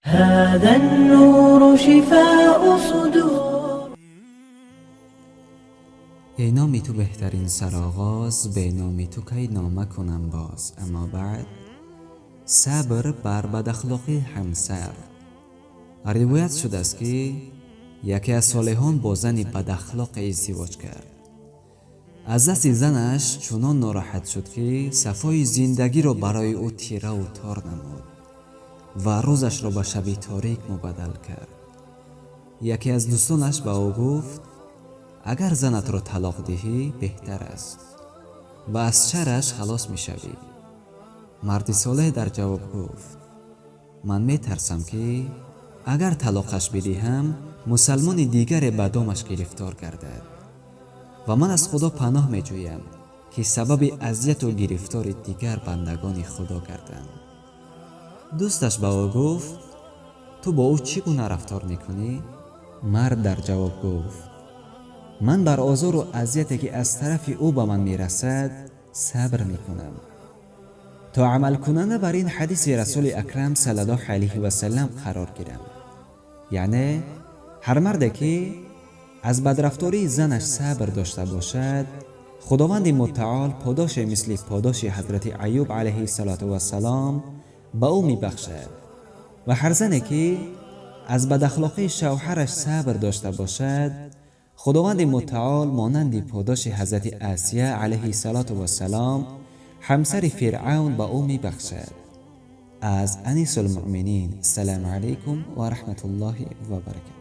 هذا النور شفاء صدور. ای نام تو بهترین سرآغاز، به نام تو کی نامه کنم باز. اما بعد صبر بر بداخلاقی همسر. روایت شده است که یکی از صالحان با زنی بداخلاق ازدواج کرد. از دست زنش چنان ناراحت شد که صفای زندگی را برای او تیره و تار نمود و روزش را به شبی تاریک مبدل کرد. یکی از دوستانش به او گفت اگر زنت را طلاق دهی بهتر است و از شرش خلاص می شوی. مرد صالح در جواب گفت من می ترسم که اگر طلاقش بدهم مسلمان دیگر به دامش گرفتار گردد و من از خدا پناه می جویم که سبب اذیت و گرفتار دیگر بندگان خدا گردند. دوستش به او گفت تو با او چگونه رفتار میکنی؟ مرد در جواب گفت من بر آزار و اذیتی که از طرف او به من میرسد صبر میکنم تا عمل کننده بر این حدیث رسول اکرم صلی الله علیه و سلم قرار گیرم. یعنی هر مردی که از بدرفتاری زنش صبر داشته باشد، خداوند متعال پاداش مثل پاداش حضرت ایوب علیه السلام به او میبخشد و هر زنی که از بداخلاقی شوهرش صبر داشته باشد، خداوند متعال مانند پاداش حضرت آسیه علیه السلام همسر فرعون به او میبخشد. از انیس المؤمنین، السلام علیکم و رحمت الله و برکاته.